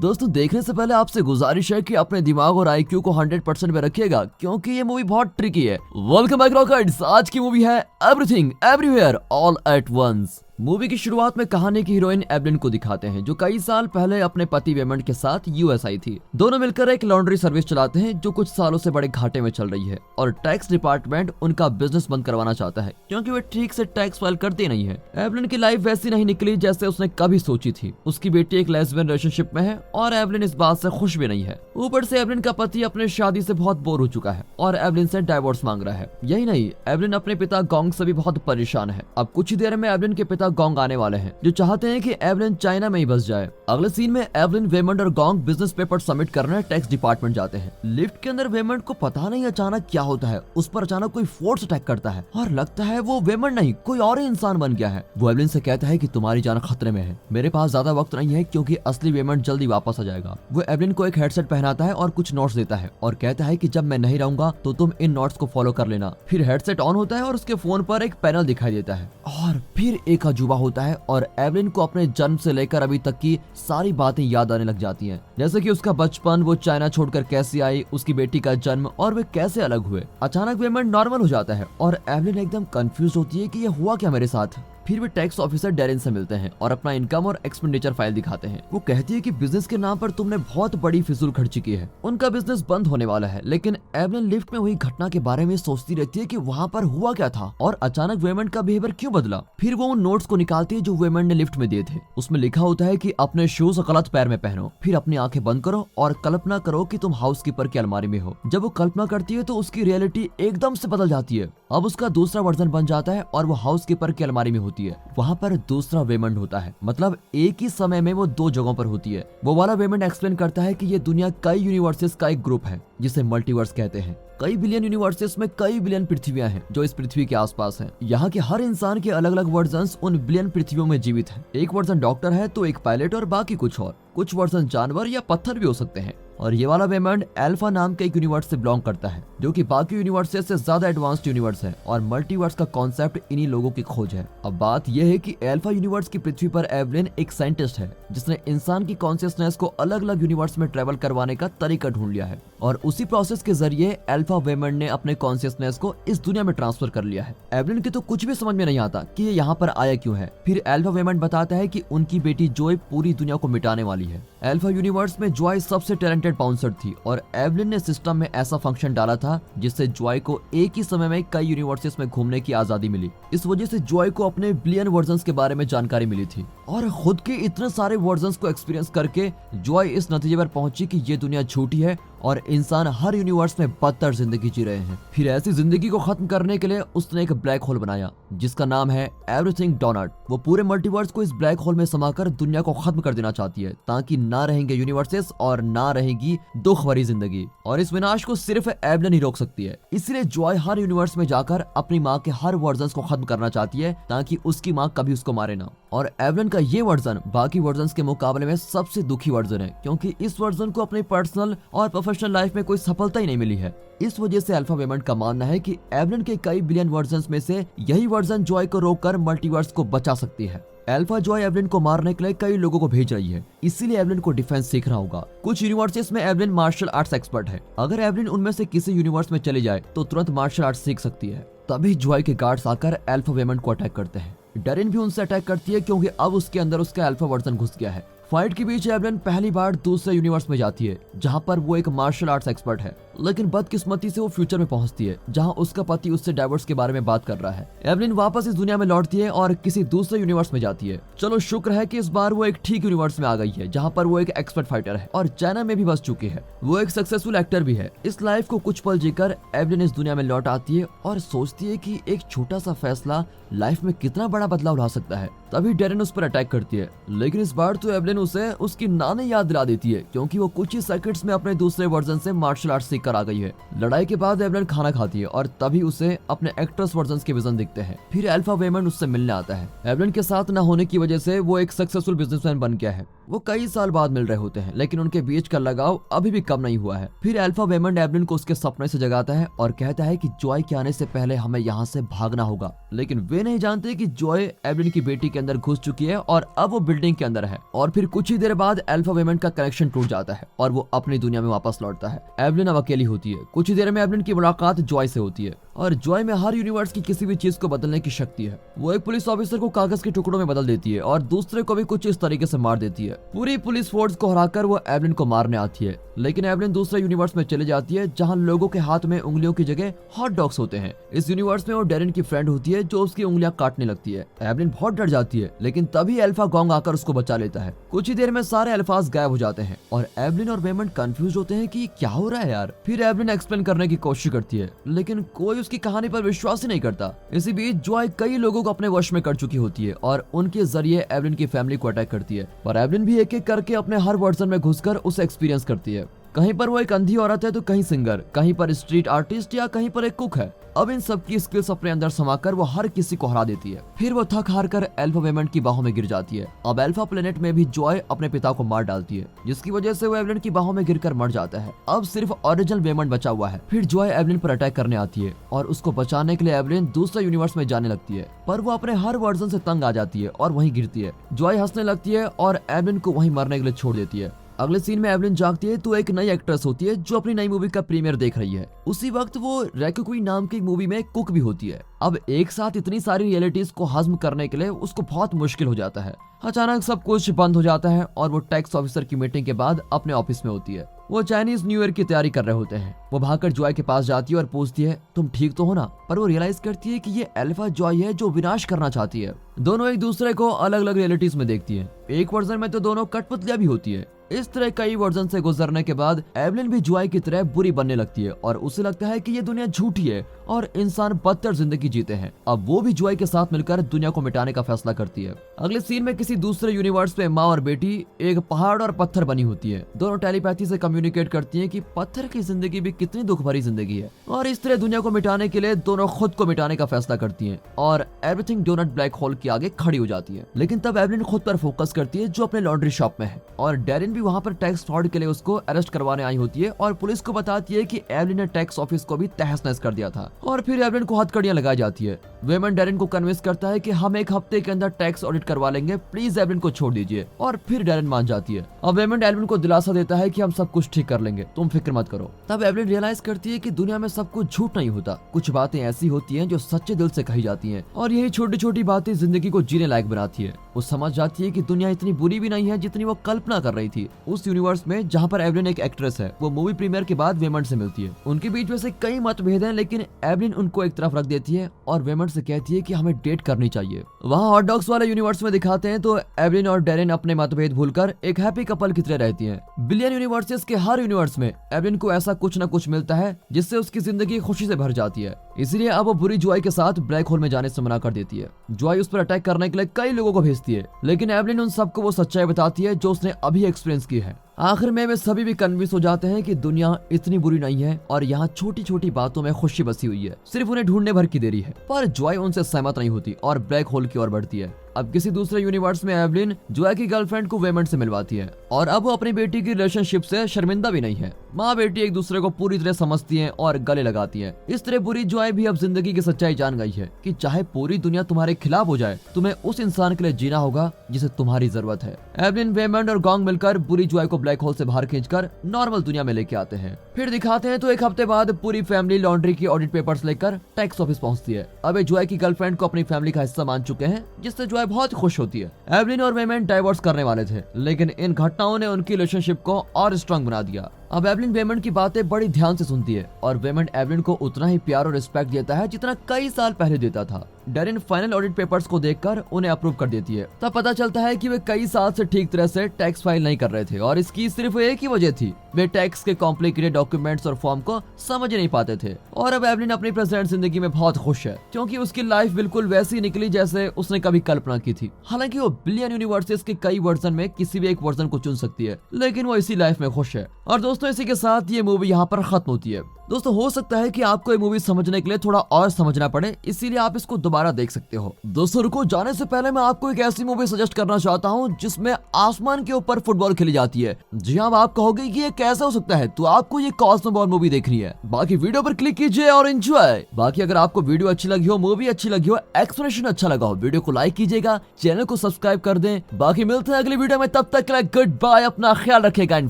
दोस्तों देखने से पहले आपसे गुजारिश है कि अपने दिमाग और आईक्यू को 100% पे रखिएगा क्योंकि ये मूवी बहुत ट्रिकी है। Welcome back rockets. आज की मूवी है everything everywhere all at once. Movie की शुरुआत में कहानी की हीरोइन एवलिन को दिखाते हैं जो कई साल पहले अपने पति वेमंड के साथ यूएस आई थी। दोनों मिलकर एक लॉन्ड्री सर्विस चलाते हैं जो कुछ सालों से बड़े घाटे में चल रही है और टैक्स डिपार्टमेंट उनका बिजनेस बंद करवाना चाहता है क्योंकि वे ठीक से टैक्स फाइल करते नहीं है। एवलिन की लाइफ वैसी नहीं निकली जैसे उसने कभी सोची थी। उसकी बेटी एक लेस्बियन रिलेशनशिप में है और एवलिन इस बात से खुश भी नहीं है। ऊपर से एवलिन का पति अपने शादी से बहुत बोर हो चुका है और एवलिन से डाइवोर्स मांग रहा है। यही नहीं, एवलिन अपने पिता गोंग से भी बहुत परेशान है। अब कुछ ही देर में एवलिन के पिता गोंग आने वाले हैं जो चाहते हैं कि एवलिन चाइना में ही बस जाए। अगले सीन में एवलिन, वेमंड और गोंग बिजनेस पेपर सबमिट करने टैक्स डिपार्टमेंट जाते हैं। लिफ्ट के अंदर वेमंड को पता नहीं अचानक क्या होता है, उस पर अचानक कोई फोर्स अटैक करता है और लगता है वो वेमंड नहीं कोई और ही इंसान बन गया है। वो एवलिन से कहता है कि तुम्हारी जान खतरे में है, मेरे पास ज्यादा वक्त नहीं है क्योंकि असली वेमंड जल्दी वापस आ जाएगा। वो एवलिन को एक हेडसेट पहनाता है और कुछ नोट्स देता है और कहता है कि जब मैं नहीं रहूंगा तो तुम इन नोट्स को फॉलो कर लेना। फिर हेडसेट ऑन होता है और उसके फोन पर एक पैनल दिखाई देता है और फिर एक अजूबा होता है और एवलिन को अपने जन्म से लेकर अभी तक की सारी बातें याद आने लग जाती हैं, जैसे कि उसका बचपन, वो चाइना छोड़कर कैसे आई, उसकी बेटी का जन्म और वे कैसे अलग हुए। अचानक वेमंड नॉर्मल हो जाता है और एवलिन एकदम कंफ्यूज होती है कि ये हुआ क्या मेरे साथ। फिर वे टैक्स ऑफिसर डेरिन से मिलते हैं और अपना इनकम और एक्सपेंडिचर फाइल दिखाते हैं। वो कहती है कि बिजनेस के नाम पर तुमने बहुत बड़ी फिजूल खर्ची की है। उनका बिजनेस बंद होने वाला है, लेकिन एवलिन लिफ्ट में हुई घटना के बारे में सोचती रहती है कि वहाँ पर हुआ क्या था और अचानक वेमंड का बिहेवियर क्यों बदला। फिर वो उन नोट्स को निकालती है जो वेमंड ने लिफ्ट में दिए थे। उसमें लिखा होता है कि अपने शूज गलत पैर में पहनो, फिर अपनी आंखें बंद करो और कल्पना करो कि तुम हाउसकीपर की अलमारी में हो। जब वो कल्पना करती है तो उसकी रियलिटी एकदम से बदल जाती है। अब उसका दूसरा वर्जन बन जाता है और वो हाउसकीपर की अलमारी में होती है। वहाँ पर दूसरा वेमंड होता है, मतलब एक ही समय में वो दो जगहों पर होती है। वो वाला वेमंड एक्सप्लेन करता है कि ये दुनिया कई यूनिवर्सेस का एक ग्रुप है जिसे मल्टीवर्स कहते हैं। कई बिलियन यूनिवर्सेस में कई बिलियन पृथ्वियां हैं जो इस पृथ्वी के आसपास हैं। यहाँ के हर इंसान के अलग अलग वर्जन्स उन बिलियन पृथ्वियों में जीवित हैं। एक वर्जन डॉक्टर है तो एक पायलट और बाकी कुछ और। कुछ वर्जन जानवर या पत्थर भी हो सकते हैं। और ये वाला वेमंड अल्फा नाम के एक यूनिवर्स से बिलोंग करता है जो कि बाकी यूनिवर्सेस से ज्यादा एडवांस्ड यूनिवर्स है और मल्टीवर्स का कॉन्सेप्ट इन्हीं लोगों की खोज है। अब बात यह है कि अल्फा यूनिवर्स की पृथ्वी पर एवलिन एक साइंटिस्ट है जिसने इंसान की कॉन्शियसनेस को अलग अलग यूनिवर्स में ट्रेवल करवाने का तरीका ढूंढ लिया है और उसी प्रोसेस के जरिए अल्फा वेमंड ने अपने कॉन्शियसनेस को इस दुनिया में ट्रांसफर कर लिया है। एवलिन के तो कुछ भी समझ में नहीं आता कि ये यहाँ पर आया क्यों है। फिर अल्फा वेमंड बताता है कि उनकी बेटी जॉय पूरी दुनिया को मिटाने वाली है। अल्फा यूनिवर्स में जॉय सबसे टैलेंटेड बाउंसर थी और एवलिन ने सिस्टम में ऐसा फंक्शन डाला था जिससे जॉय को एक ही समय में कई यूनिवर्सेस में घूमने की आजादी मिली। इस वजह से जॉय को अपने बिलियन वर्जन्स के बारे में जानकारी मिली थी और खुद के इतने सारे वर्जन्स को एक्सपीरियंस करके जॉय इस नतीजे पर पहुंची कि ये दुनिया झूठी है और इंसान हर यूनिवर्स में बदतर जिंदगी जी रहे हैं। फिर ऐसी जिंदगी को खत्म करने के लिए उसने एक ब्लैक होल बनाया जिसका नाम है एवरीथिंग डोनट। वो पूरे मल्टीवर्स को इस ब्लैक होल में समाकर दुनिया को खत्म कर देना चाहती है ताकि ना रहेंगे यूनिवर्सेस और ना रहेगी दुख भरी जिंदगी। और इस विनाश को सिर्फ एवलिन ही रोक सकती है। इसलिए जॉय हर यूनिवर्स में जाकर अपनी माँ के हर वर्जन्स को खत्म करना चाहती है ताकि उसकी माँ कभी उसको मारे ना। और एवलिन का ये वर्जन बाकी वर्जन्स के मुकाबले में सबसे दुखी वर्जन है क्योंकि इस वर्जन को अपने पर्सनल और प्रोफेशनल लाइफ में कोई सफलता ही नहीं मिली है। इस वजह से अल्फा वेमंड का मानना है कि एवलिन के कई बिलियन वर्जन्स में से यही वर्जन जॉय को रोककर मल्टीवर्स को बचा सकती है। अल्फा जॉय एवलिन को मारने के लिए कई लोगों को भेज रही है, इसीलिए एवलिन को डिफेंस सीखना होगा। कुछ यूनिवर्सेस में एवलिन मार्शल आर्ट्स एक्सपर्ट है। अगर एवलिन उनमें से किसी यूनिवर्स में चली जाए तो तुरंत मार्शल आर्ट्स सीख सकती है। तभी जॉय के गार्ड्स आकर अल्फा वेमंड को अटैक करते हैं। डेरिन भी उनसे अटैक करती है क्योंकि अब उसके अंदर उसका अल्फा वर्जन घुस गया है। फाइट के बीच एवलिन पहली बार दूसरे यूनिवर्स में जाती है जहां पर वो एक मार्शल आर्ट्स एक्सपर्ट है, लेकिन बदकिस्मती से वो फ्यूचर में पहुंचती है जहां उसका पति उससे डाइवोर्स के बारे में बात कर रहा है। एवलिन वापस इस दुनिया में लौटती है और किसी दूसरे यूनिवर्स में जाती है। चलो शुक्र है कि इस बार वो एक ठीक यूनिवर्स में आ गई है जहां पर वो एक एक्सपर्ट फाइटर है और चाइना में भी बस चुकी है। वो एक सक्सेसफुल एक्टर भी है। इस लाइफ को कुछ पल जीकर एवलिन इस दुनिया में लौट आती है और सोचती है कि एक छोटा सा फैसला लाइफ में कितना बड़ा बदलाव ला सकता है। तभी डेरिन उस पर अटैक करती है, लेकिन इस बार तो एवलिन उसे उसकी नानी याद दिला देती है क्योंकि वो कुछ ही सेकंड्स में अपने दूसरे वर्जन से मार्शल आर्ट सीख कर आ गई है। लड़ाई के बाद एवलिन खाना खाती है और तभी उसे अपने एक्ट्रेस वर्जन्स के विजन दिखते हैं। फिर अल्फा वेमंड उससे मिलने आता है। एवलिन के साथ न होने की वजह से वो एक सक्सेसफुल बिजनेसमैन बन गया है वो कई साल बाद मिल रहे होते हैं, लेकिन उनके बीच का लगाव अभी भी कम नहीं हुआ है। फिर अल्फा वेमंड एवलिन को उसके सपने से जगाता है और कहता है कि जॉय के आने से पहले हमें यहाँ से भागना होगा। लेकिन वे नहीं जानते कि जॉय एवलिन की बेटी के अंदर घुस चुकी है और अब वो बिल्डिंग के अंदर है। और फिर कुछ ही देर बाद अल्फा वेमंड का कनेक्शन टूट जाता है और वो अपनी दुनिया में वापस लौटता है। एवलिन अब अकेली होती है। कुछ ही देर में एवलिन की मुलाकात जॉय से होती है और जॉय में हर यूनिवर्स की किसी भी चीज को बदलने की शक्ति है। वो एक पुलिस ऑफिसर को कागज के टुकड़ों में बदल देती है और दूसरे को भी कुछ इस तरीके से मार देती है। पूरी पुलिस फोर्स को हराकर वो एवलिन को मारने आती है, लेकिन एवलिन दूसरे यूनिवर्स में चले जाती है जहां लोगों के हाथ में उंगलियों की जगह हॉट डॉग्स होते हैं। इस यूनिवर्स में वो डैरेन की फ्रेंड होती है जो उसकी उंगलियां काटने लगती है। एवलिन बहुत डर जाती है, लेकिन तभी अल्फा गॉन्ग आकर उसको बचा लेता है। कुछ ही देर में सारे अल्फाज गायब हो जाते हैं और एवलिन और वेमंड कंफ्यूज होते हैं कि क्या हो रहा है यार। फिर एवलिन एक्सप्लेन करने की कोशिश करती है, लेकिन कोई उसकी कहानी पर विश्वास ही नहीं करता। इसी बीच जॉय कई लोगों को अपने वश में कर चुकी होती है और उनके जरिए एवलिन की फैमिली को अटैक करती है। पर एवलिन भी एक एक करके अपने हर वर्जन में घुसकर उसे एक्सपीरियंस करती है। कहीं पर वो एक अंधी औरत है तो कहीं सिंगर, कहीं पर स्ट्रीट आर्टिस्ट या कहीं पर एक कुक है। अब इन सब की स्किल्स अपने अंदर समाकर वो हर किसी को हरा देती है। फिर वो थक हार कर अल्फा वेमंड की बाहों में गिर जाती है। अब अल्फा प्लेनेट में भी जॉय अपने पिता को मार डालती है, जिसकी वजह से वो एवलिन की बाहों में गिरकर मर जाता है। अब सिर्फ ओरिजिनल वेमंड बचा हुआ है। फिर जॉय एवलिन पर अटैक करने आती है और उसको बचाने के लिए एवलिन दूसरे यूनिवर्स में जाने लगती है, पर वो अपने हर वर्जन से तंग आ जाती है और वहीं गिरती है। जॉय हंसने लगती है और एवलिन को वहीं मरने के लिए छोड़ देती है। अगले सीन में एवलिन जागती है तो एक नई एक्ट्रेस होती है जो अपनी नई मूवी का प्रीमियर देख रही है। उसी वक्त वो रैकुकुई नाम की मूवी में कुक भी होती है। अब एक साथ इतनी सारी रियलिटीज को हजम करने के लिए उसको बहुत मुश्किल हो जाता है। अचानक सब कुछ बंद हो जाता है और वो टैक्स ऑफिसर की मीटिंग के बाद अपने ऑफिस में होती है। वो चाइनीज न्यू ईयर की तैयारी कर रहे होते हैं। वो भागकर जॉय के पास जाती है और पूछती है, तुम ठीक तो हो ना? पर वो रियलाइज करती है कि ये अल्फा जॉय है जो विनाश करना चाहती है। दोनों एक दूसरे को अलग अलग रियलिटीज में देखती है। एक वर्जन में तो दोनों कठपुतलियां भी होती है। इस तरह कई वर्जन से गुजरने के बाद एवलिन भी जॉय की तरह बुरी बनने लगती है और उसे लगता है कि ये दुनिया झूठी है और इंसान बदतर जिंदगी जीते हैं। अब वो भी जॉय के साथ मिलकर दुनिया को मिटाने का फैसला करती है। अगले सीन में किसी दूसरे यूनिवर्स में माँ और बेटी एक पहाड़ और पत्थर बनी होती है। दोनों टेलीपैथी से कम्युनिकेट करती हैं कि पत्थर की जिंदगी भी कितनी दुख भरी जिंदगी है और इस तरह दुनिया को मिटाने के लिए दोनों खुद को मिटाने का फैसला करती हैं और एवरीथिंग डोनट ब्लैक होल के आगे खड़ी हो जाती है। लेकिन तब एवलिन खुद पर फोकस करती है जो अपने लॉन्ड्री शॉप में है और डैरेन भी वहाँ पर टैक्स फ्रॉड के लिए उसको अरेस्ट करवाने आई होती है और पुलिस को बताती है कि एवलिन ने टैक्स ऑफिस को भी तहस नहस कर दिया था। और फिर एवलिन को हथकड़ियां लगाई जाती है। वेमंड डैरेन को कन्विंस करता है कि हम एक हफ्ते के अंदर टैक्स ऑडिट करवा लेंगे, प्लीज एवलिन को छोड़ दीजिए। और फिर डैरेन मान जाती है। अब वेमंड एवलिन को दिलासा देता है कि हम सब कुछ ठीक कर लेंगे, तुम फिक्र मत करो। तब एवलिन रियलाइज करती है कि दुनिया में सब कुछ झूठ नहीं होता, कुछ बातें ऐसी होती हैं जो सच्चे दिल से कही जाती हैं और यही छोटी छोटी बातें जिंदगी को जीने लायक बनाती है। वो समझ जाती है कि दुनिया इतनी बुरी भी नहीं है जितनी वो कल्पना कर रही थी। उस यूनिवर्स में जहाँ पर एवलिन एक एक्ट्रेस है, वो मूवी प्रीमियर के बाद वेमंड से मिलती है। उनके बीच में से कई मतभेद हैं, लेकिन एवलिन उनको एक तरफ रख देती है और वेमंड से कहती है कि हमें डेट करनी चाहिए। वहाँ हॉट डॉग्स वाले यूनिवर्स में दिखाते हैं तो एवलिन और डैरेन अपने मतभेद भूलकर एक हैप्पी कपल की तरह रहती हैं। बिलियन यूनिवर्सेस के हर यूनिवर्स में एवलिन को ऐसा कुछ न कुछ मिलता है जिससे उसकी जिंदगी खुशी से भर जाती है। इसलिए अब वो बुरी जॉय के साथ ब्लैक होल में जाने से मना कर देती है। जॉय उस पर अटैक करने के लिए कई लोगों को भेजती है, लेकिन एवलिन उन सबको वो सच्चाई बताती है जो उसने अभी एक्सपीरियंस की है। आखिर में वे सभी भी कन्विंस हो जाते हैं कि दुनिया इतनी बुरी नहीं है और यहाँ छोटी छोटी बातों में खुशी बसी हुई है, सिर्फ उन्हें ढूंढने भर की देरी है। पर जॉय उनसे सहमत नहीं होती और ब्लैक होल की ओर बढ़ती है। अब किसी दूसरे यूनिवर्स में एवलिन जॉय की गर्लफ्रेंड को वेमंड से मिलवाती है और अब वो अपनी बेटी की रिलेशनशिप से शर्मिंदा भी नहीं है। माँ बेटी एक दूसरे को पूरी तरह समझती हैं और गले लगाती हैं। इस तरह बुरी जॉय भी अब जिंदगी की सच्चाई जान गई है कि चाहे पूरी दुनिया तुम्हारे खिलाफ हो जाए, तुम्हें उस इंसान के लिए जीना होगा जिसे तुम्हारी जरूरत है। एवलिन, वेमंड और गॉन्ग मिलकर बुरी जॉय को ब्लैक होल से बाहर खींचकर नॉर्मल दुनिया में लेके आते हैं। फिर दिखाते हैं तो एक हफ्ते बाद पूरी फैमिली लॉन्ड्री की ऑडिट पेपर्स लेकर टैक्स ऑफिस पहुंचती है। अब जॉय की गर्लफ्रेंड को अपनी फैमिली का हिस्सा मान चुके हैं, जिससे जॉय बहुत खुश होती है। एवलिन और वेमंड डाइवोर्स करने वाले थे, लेकिन इन घटनाओं ने उनकी रिलेशनशिप को और स्ट्रांग बना दिया। अब एवलिन वेमंड की बातें बड़ी ध्यान से सुनती है और वेमंड एवलिन को उतना ही प्यार और रिस्पेक्ट देता है जितना कई साल पहले देता था। डैरेन फाइनल ऑडिट पेपर्स को देखकर उन्हें अप्रूव कर देती है। तब पता चलता है कि वे कई साल से ठीक तरह से टैक्स फाइल नहीं कर रहे थे और इसकी सिर्फ एक ही वजह थी, वे टैक्स के कॉम्प्लिकेटेड डॉक्यूमेंट्स और फॉर्म को समझ नहीं पाते थे। और अब एवलिन अपनी प्रेजेंट जिंदगी में बहुत खुश है, क्योंकि उसकी लाइफ बिल्कुल वैसी निकली जैसे उसने कभी कल्पना की थी। हालांकि वो बिलियन यूनिवर्सेस के कई वर्जन में किसी भी एक वर्जन को चुन सकती है, लेकिन वो इसी लाइफ में खुश है। और दोस्तों, दोस्तों इसी के साथ ये मूवी यहाँ पर खत्म होती है। दोस्तों हो सकता है कि आपको ये मूवी समझने के लिए थोड़ा और समझना पड़े, इसीलिए आप इसको दोबारा देख सकते हो। दोस्तों रुको, जाने से पहले मैं आपको एक ऐसी मूवी सजेस्ट करना चाहता हूँ जिसमें आसमान के ऊपर फुटबॉल खेली जाती है। जी हाँ, आप कहोगे कि ये कैसा हो सकता है, तो आपको ये कॉस्मोबॉल मूवी देखनी है। बाकी वीडियो पर क्लिक कीजिए और एंजॉय। बाकी अगर आपको वीडियो अच्छी लगी हो, मूवी अच्छी लगी हो, एक्सप्लेनेशन अच्छा लगा हो, वीडियो को लाइक कीजिएगा, चैनल को सब्सक्राइब कर दें। बाकी मिलते हैं अगली वीडियो में, तब तक के लिए गुड बाय, अपना ख्याल रखेगा and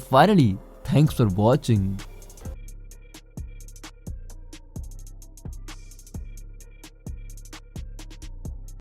finally thanks for watching.